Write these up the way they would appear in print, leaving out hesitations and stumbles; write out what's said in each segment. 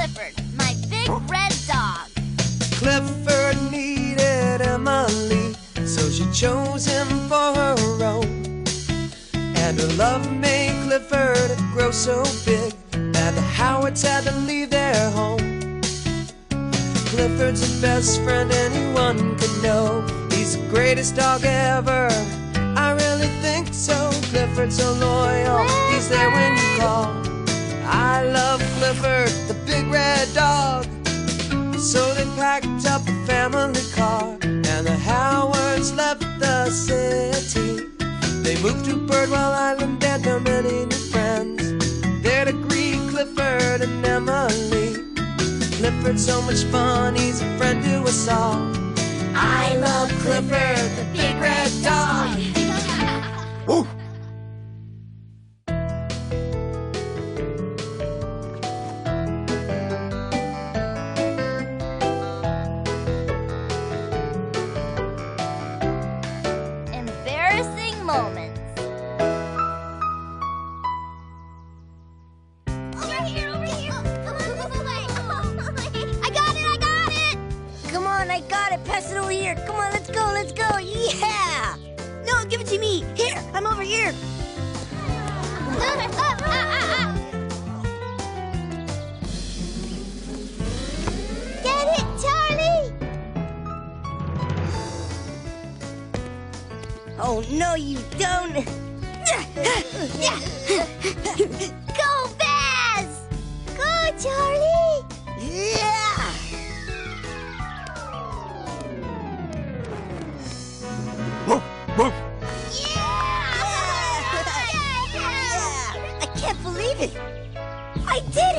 Clifford, my big red dog. Clifford needed Emily, so she chose him for her own. And her love made Clifford grow so big that the Howards had to leave their home. Clifford's the best friend anyone could know. He's the greatest dog ever, I really think so. Clifford's so loyal, he's there when you call. I love Clifford, the big red dog. So they packed up a family car, and the Howards left the city. They moved to Bridwell Island and found many new friends there to greet Clifford and Emily. Clifford's so much fun, he's a friend to us all. I love Clifford, the big red dog. Woo! Embarrassing moments. Over here, over here. Come on, this way. I got it. Come on, I got it. Pass it over here. Come on, let's go. Yeah! No, give it to me. Here, I'm over here. Get it, Charlie. Oh, no, you don't. Go, Baz. Go, Charlie. Yeah! I can't believe it. I did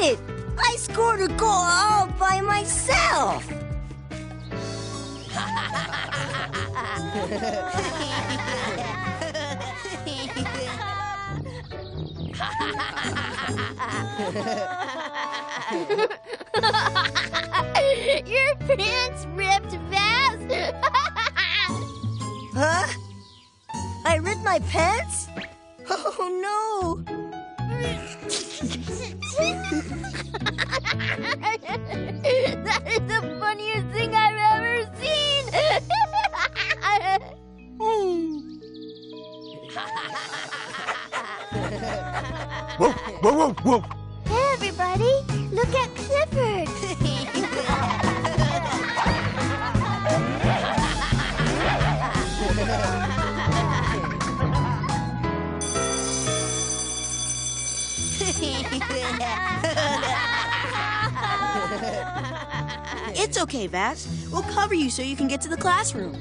it. I scored a goal all by myself. Your pants ripped, Baz. Huh? I ripped my pants? Oh, no. That is the funniest thing I've ever seen. Whoa, whoa, whoa, whoa. Hey, everybody, look at Clifford. It's okay, Vaz. We'll cover you so you can get to the classroom.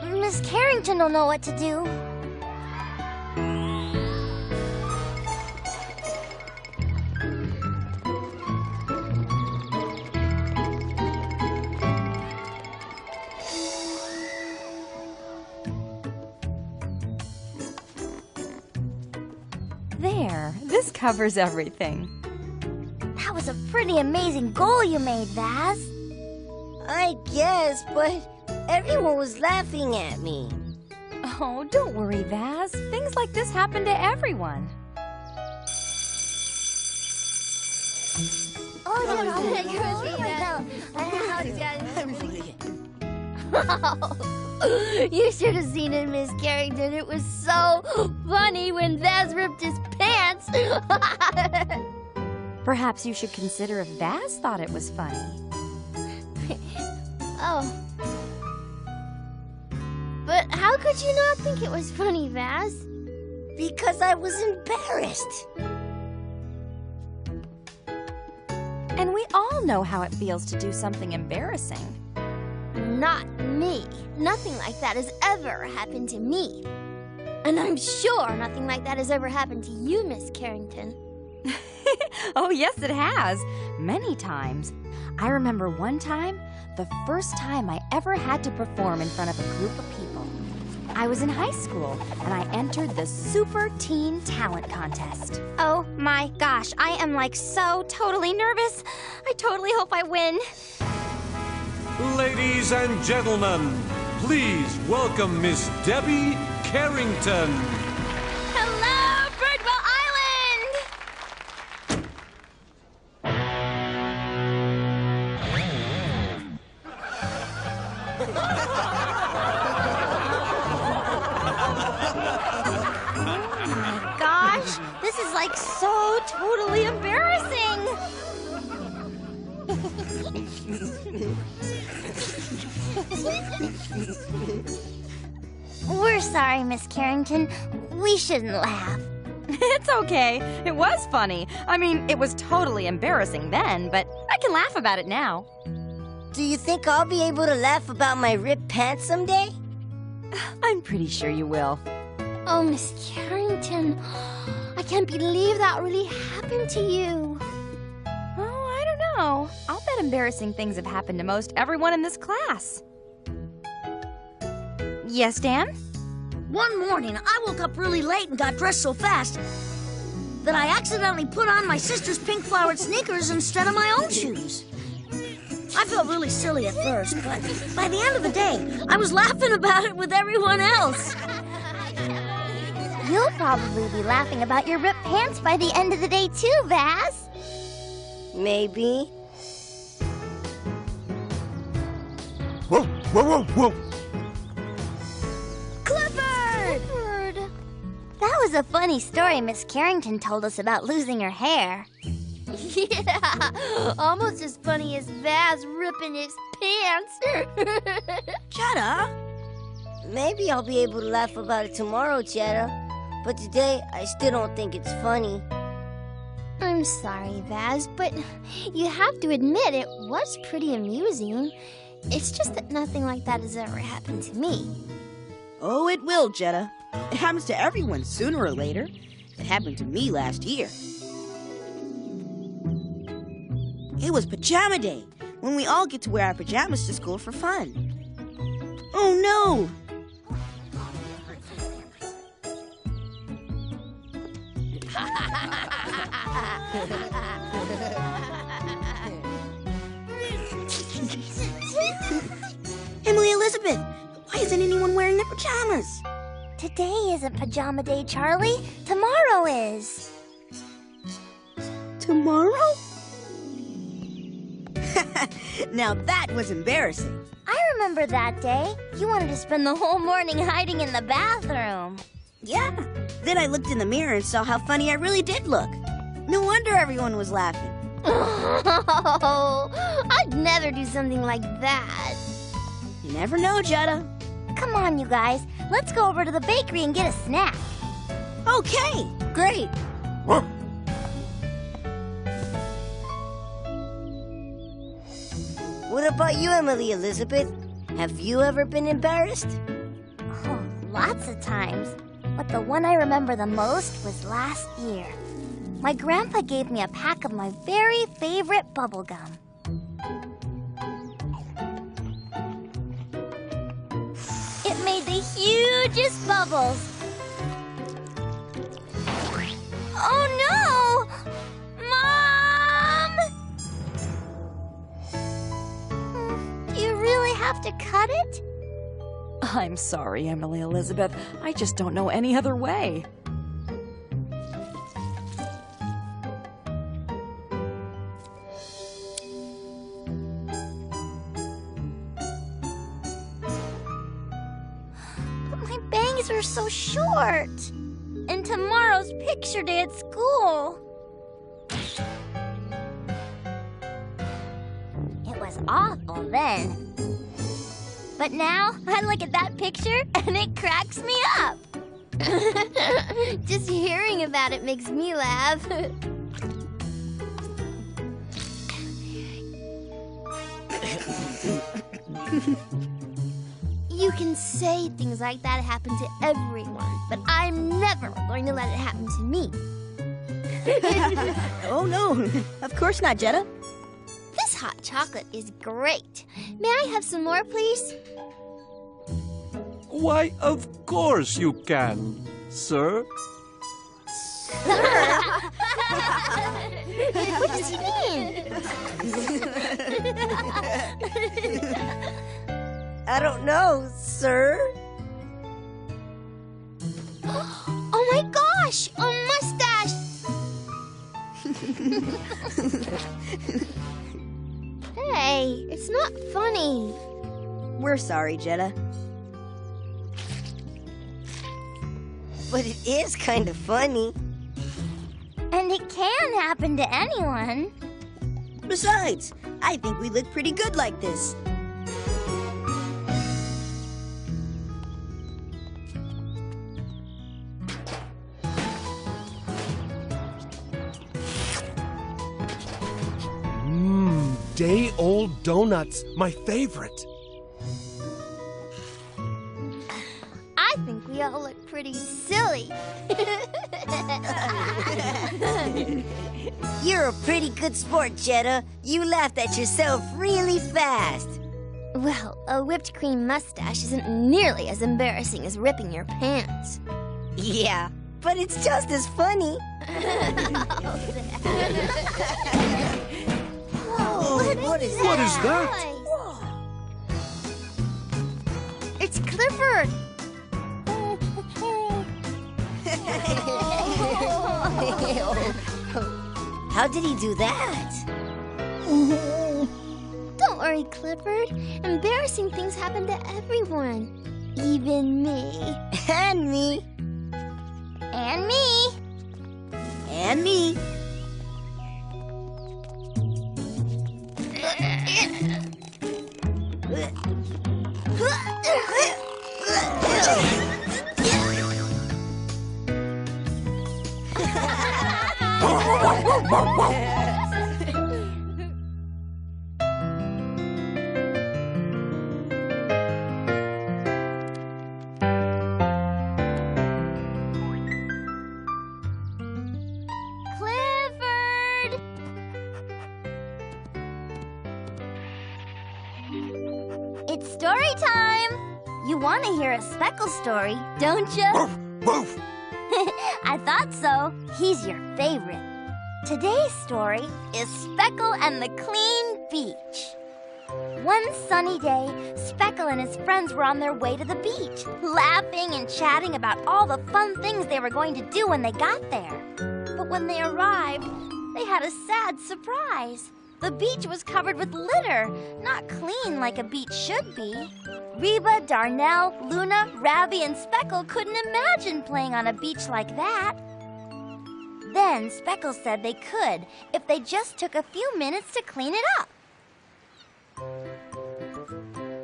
Miss Carrington will know what to do. There, this covers everything. That was a pretty amazing goal you made, Vaz. I guess, but everyone was laughing at me. Oh, don't worry, Vaz. Things like this happen to everyone. You should have seen it, Miss Carrington. It was so funny when Vaz ripped his pants. Perhaps you should consider if Vaz thought it was funny. Oh. But how could you not think it was funny, Vaz? Because I was embarrassed. And we all know how it feels to do something embarrassing. Not me. Nothing like that has ever happened to me. And I'm sure nothing like that has ever happened to you, Miss Carrington. Oh, yes, it has. Many times. I remember one time, the first time I ever had to perform in front of a group of people. I was in high school, and I entered the Super Teen Talent Contest. Oh my gosh, I am like so totally nervous. I totally hope I win. Ladies and gentlemen, please welcome Miss Debbie Carrington. Hello, Bridwell Island! like so totally embarrassing. We're sorry, Miss Carrington. We shouldn't laugh. It's okay. It was funny. I mean, it was totally embarrassing then, but I can laugh about it now. Do you think I'll be able to laugh about my ripped pants someday? I'm pretty sure you will. Oh, Miss Carrington, I can't believe that really happened to you. Oh, I don't know. I'll bet embarrassing things have happened to most everyone in this class. Yes, Dan? One morning, I woke up really late and got dressed so fast that I accidentally put on my sister's pink-flowered sneakers instead of my own shoes. I felt really silly at first, but by the end of the day, I was laughing about it with everyone else. You'll probably be laughing about your ripped pants by the end of the day too, Vaz. Maybe. Whoa, whoa, whoa, whoa. Clifford! That was a funny story Miss Carrington told us about losing her hair. Yeah, almost as funny as Vaz ripping his pants. Jetta? Maybe I'll be able to laugh about it tomorrow, Jetta. But today, I still don't think it's funny. I'm sorry, Vaz, but you have to admit it was pretty amusing. It's just that nothing like that has ever happened to me. Oh, it will, Jetta. It happens to everyone sooner or later. It happened to me last year. It was pajama day, when we all get to wear our pajamas to school for fun. Oh, no! Emily Elizabeth, why isn't anyone wearing their pajamas? Today isn't pajama day, Charlie. Tomorrow is. Tomorrow? Now that was embarrassing. I remember that day. You wanted to spend the whole morning hiding in the bathroom. Yeah. Then I looked in the mirror and saw how funny I really did look. No wonder everyone was laughing. Oh, I'd never do something like that. You never know, Jetta. Come on, you guys. Let's go over to the bakery and get a snack. Okay, great. Whoa. What about you, Emily Elizabeth? Have you ever been embarrassed? Oh, lots of times. But the one I remember the most was last year. My grandpa gave me a pack of my very favorite bubble gum. It made the hugest bubbles. Oh no! Mom! Do you really have to cut it? I'm sorry, Emily Elizabeth. I just don't know any other way. My bangs are so short. And tomorrow's picture day at school. It was awful then. But now I look at that picture and it cracks me up. Just hearing about it makes me laugh. You can say things like that happen to everyone, but I'm never going to let it happen to me. Oh, no. Of course not, Jetta. This hot chocolate is great. May I have some more, please? Why, of course you can, sir. What does he mean? I don't know, sir. Oh my gosh, a mustache! Hey, it's not funny. We're sorry, Jetta. But it is kind of funny. And it can happen to anyone. Besides, I think we look pretty good like this. Day-old donuts, my favorite. I think we all look pretty silly. You're a pretty good sport, Jetta. You laughed at yourself really fast. Well, a whipped cream mustache isn't nearly as embarrassing as ripping your pants. Yeah, but it's just as funny. What is What is that? It's Clifford. How did he do that? Don't worry, Clifford. Embarrassing things happen to everyone. Even me. And me. And me. And me. Clifford! It's story time. You want to hear a Speckle story, don't you? Woof, woof. I thought so. He's your favorite. Today's story is Speckle and the Clean Beach. One sunny day, Speckle and his friends were on their way to the beach, laughing and chatting about all the fun things they were going to do when they got there. But when they arrived, they had a sad surprise. The beach was covered with litter, not clean like a beach should be. Reba, Darnell, Luna, Ravi, and Speckle couldn't imagine playing on a beach like that. Then Speckle said they could if they just took a few minutes to clean it up.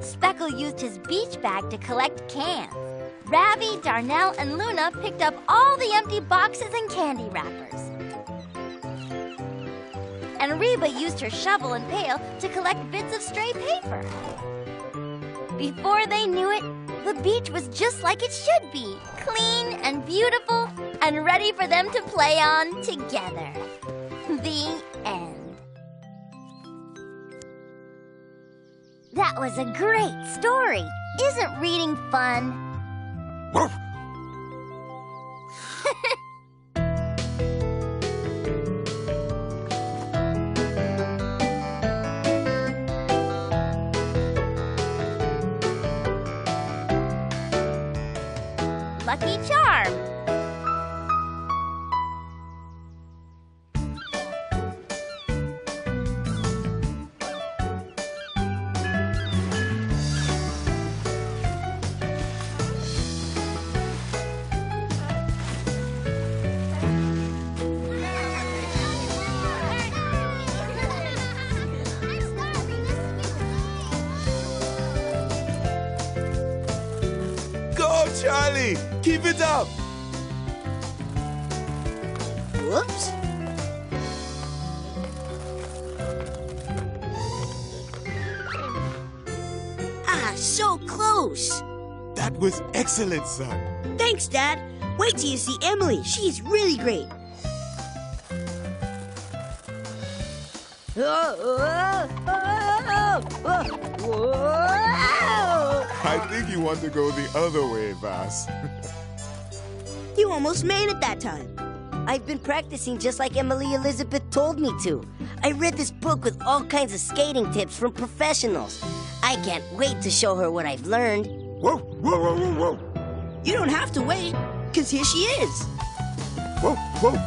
Speckle used his beach bag to collect cans. Ravi, Darnell, and Luna picked up all the empty boxes and candy wrappers. And Reba used her shovel and pail to collect bits of stray paper. Before they knew it, the beach was just like it should be, clean and beautiful and ready for them to play on together. The end. That was a great story. Isn't reading fun? Woof. Lucky Charm. Go, Charlie! Keep it up! Whoops. Ah, so close. That was excellent, son. Thanks, Dad. Wait till you see Emily. She's really great. I think you want to go the other way, Vas. You almost made it that time. I've been practicing just like Emily Elizabeth told me to. I read this book with all kinds of skating tips from professionals. I can't wait to show her what I've learned. Woof, woof, woof, woof, woof. You don't have to wait, because here she is. Woof, woof.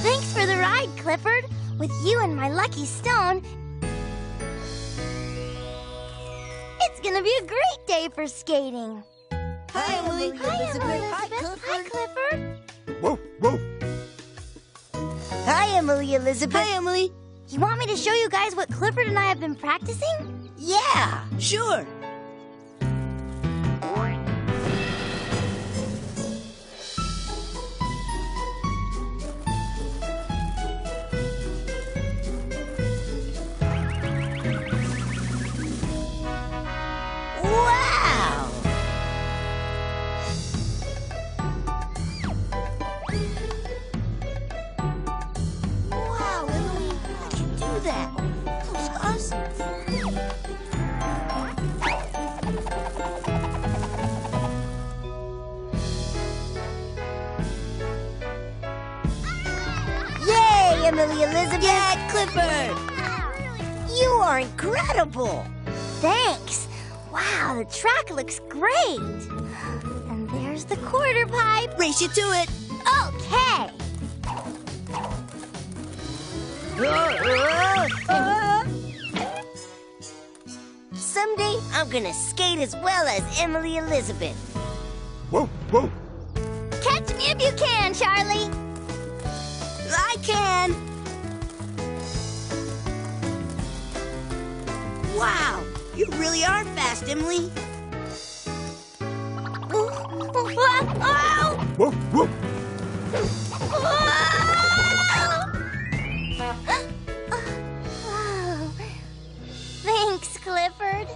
Thanks for the ride, Clifford. With you and my lucky stone, gonna be a great day for skating. Hi, Emily. Hi, Elizabeth. Hi, Clifford. Woof, woof. Hi, Emily Elizabeth. Hi, Emily. You want me to show you guys what Clifford and I have been practicing? Yeah. Sure. Wow. Wow, Emily, how'd you do that? That was awesome. Yay, Emily Elizabeth. Yeah, Clifford. You are incredible. Thanks. Wow, the track looks great. And there's the quarter pipe. Race you to it. Okay. Someday I'm gonna skate as well as Emily Elizabeth. Woof, woof. Catch me if you can, Charlie. I can. Wow, you really are fast, Emily. Oh! Woof, woof. Thanks, Clifford.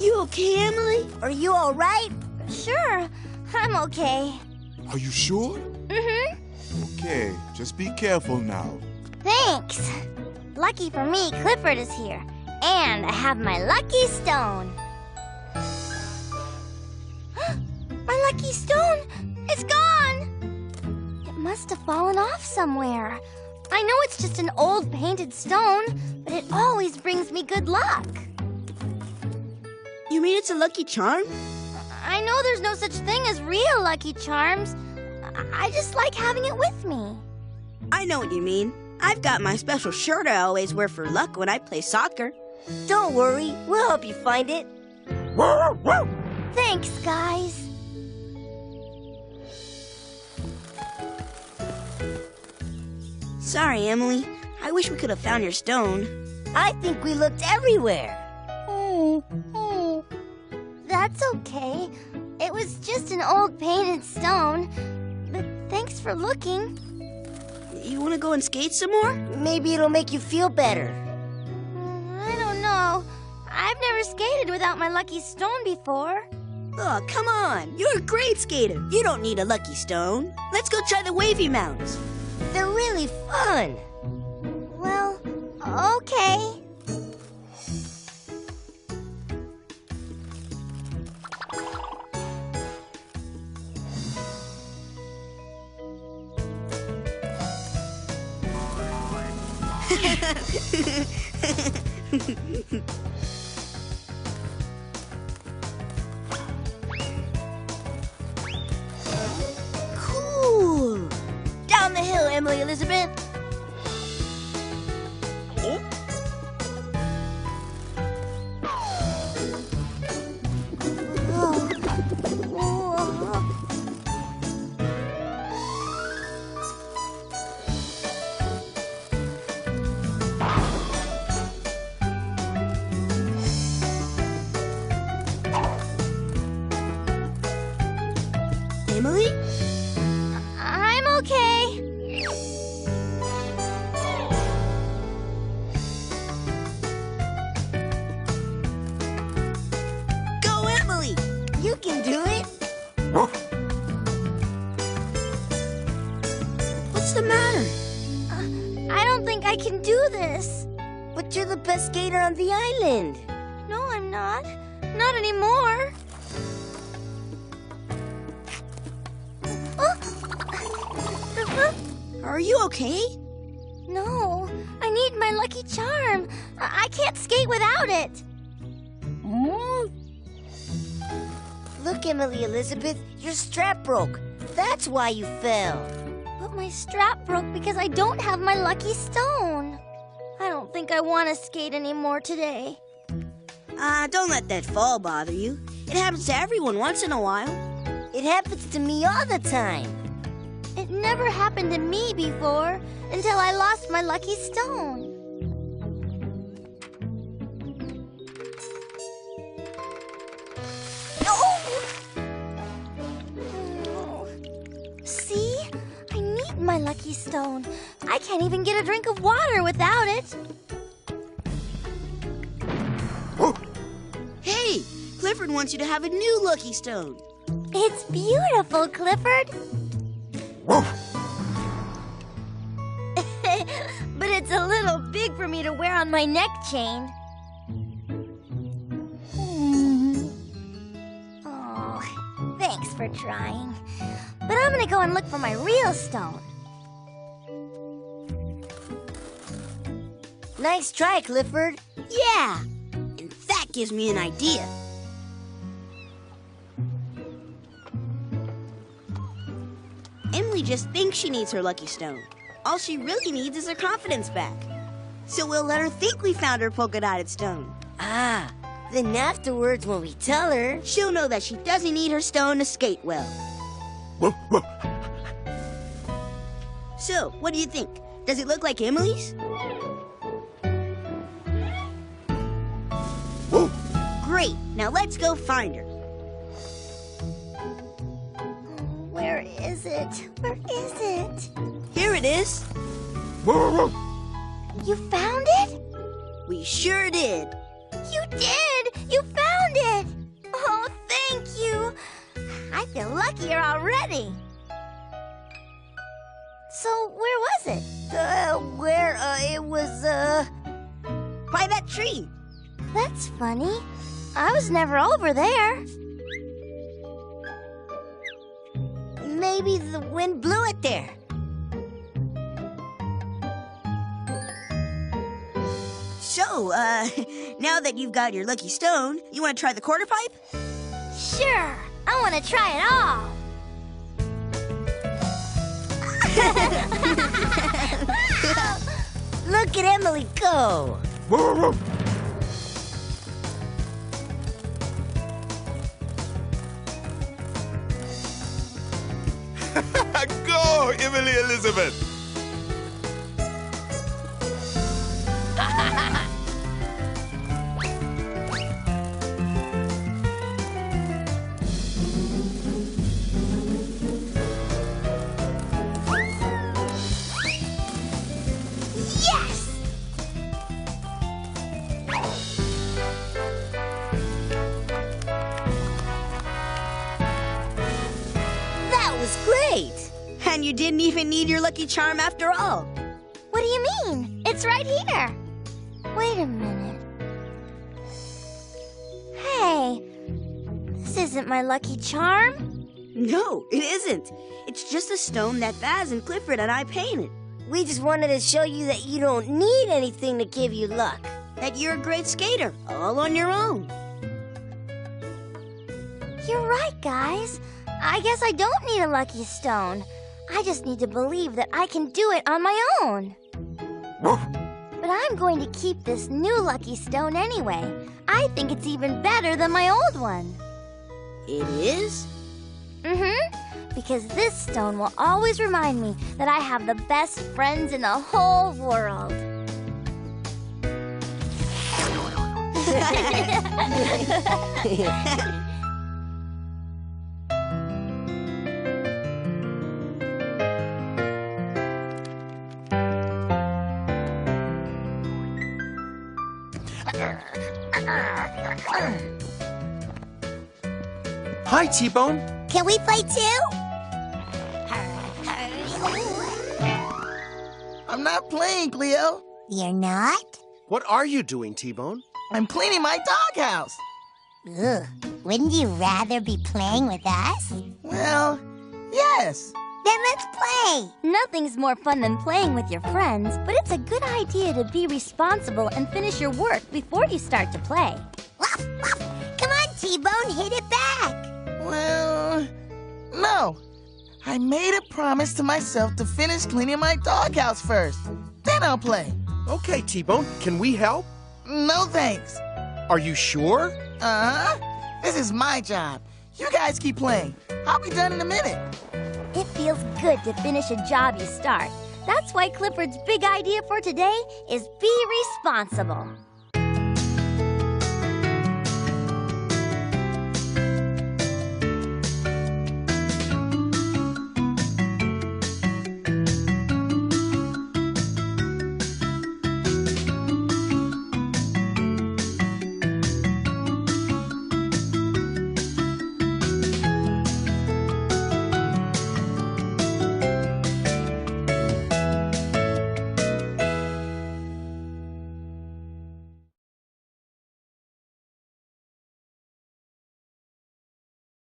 You okay, Emily? Are you all right? Sure, I'm okay. Are you sure? Mm-hmm. Okay, just be careful now. Thanks. Lucky for me, Clifford is here. And I have my lucky stone. My lucky stone! It's gone! It must have fallen off somewhere. I know it's just an old painted stone, but it always brings me good luck. You mean it's a lucky charm? I know there's no such thing as real lucky charms. I just like having it with me. I know what you mean. I've got my special shirt I always wear for luck when I play soccer. Don't worry, we'll help you find it. Woof, woof. Thanks, guys. Sorry, Emily. I wish we could have found your stone. I think we looked everywhere. That's okay. It was just an old painted stone. But thanks for looking. You want to go and skate some more? Maybe it'll make you feel better. I don't know. I've never skated without my lucky stone before. Oh, come on. You're a great skater. You don't need a lucky stone. Let's go try the wavy mounts. They're really fun. Well, okay. Cool. Down the hill, Emily Elizabeth. Emily? I'm okay. Go, Emily! You can do it. Woof. What's the matter? I don't think I can do this. But you're the best skater on the island. No, I'm not. Not anymore. Are you okay? No, I need my lucky charm. I can't skate without it. Look, Emily Elizabeth, your strap broke. That's why you fell. But my strap broke because I don't have my lucky stone. I don't think I want to skate anymore today. Don't let that fall bother you. It happens to everyone once in a while. It happens to me all the time. It never happened to me before until I lost my lucky stone. See? I need my lucky stone. I can't even get a drink of water without it. Hey, Clifford wants you to have a new lucky stone. It's beautiful, Clifford. But it's a little big for me to wear on my neck chain. Oh, thanks for trying. But I'm gonna go and look for my real stone. Nice try, Clifford. Yeah, and that gives me an idea. Emily just thinks she needs her lucky stone. All she really needs is her confidence back. So we'll let her think we found her polka-dotted stone. Ah, then afterwards when we tell her... She'll know that she doesn't need her stone to skate well. So, what do you think? Does it look like Emily's? Great, now let's go find her. Where is it? Where is it? Here it is. You found it? We sure did. You did! You found it! Oh, thank you! I feel luckier already. So, where was it? It was, By that tree. That's funny. I was never over there. Maybe the wind blew it there. So, now that you've got your lucky stone, you want to try the quarter pipe? Sure, I want to try it all. Look at Emily go. Go, Emily Elizabeth! Yes! That was great. And you didn't even need your lucky charm after all. What do you mean? It's right here. Wait a minute. Hey, this isn't my lucky charm. No, it isn't. It's just a stone that Baz and Clifford and I painted. We just wanted to show you that you don't need anything to give you luck. That you're a great skater, all on your own. You're right, guys. I guess I don't need a lucky stone. I just need to believe that I can do it on my own. But I'm going to keep this new lucky stone anyway. I think it's even better than my old one. It is? Mm-hmm. Because this stone will always remind me that I have the best friends in the whole world. Hi, T-Bone. Can we play too? I'm not playing, Cleo. You're not? What are you doing, T-Bone? I'm cleaning my doghouse. Ugh. Wouldn't you rather be playing with us? Well, yes. Then let's play! Nothing's more fun than playing with your friends, but it's a good idea to be responsible and finish your work before you start to play. Come on, T-Bone, hit it back! Well, no. I made a promise to myself to finish cleaning my doghouse first. Then I'll play. Okay, T-Bone, can we help? No thanks. Are you sure? Uh-huh. This is my job. You guys keep playing. I'll be done in a minute. It feels good to finish a job you start. That's why Clifford's big idea for today is be responsible.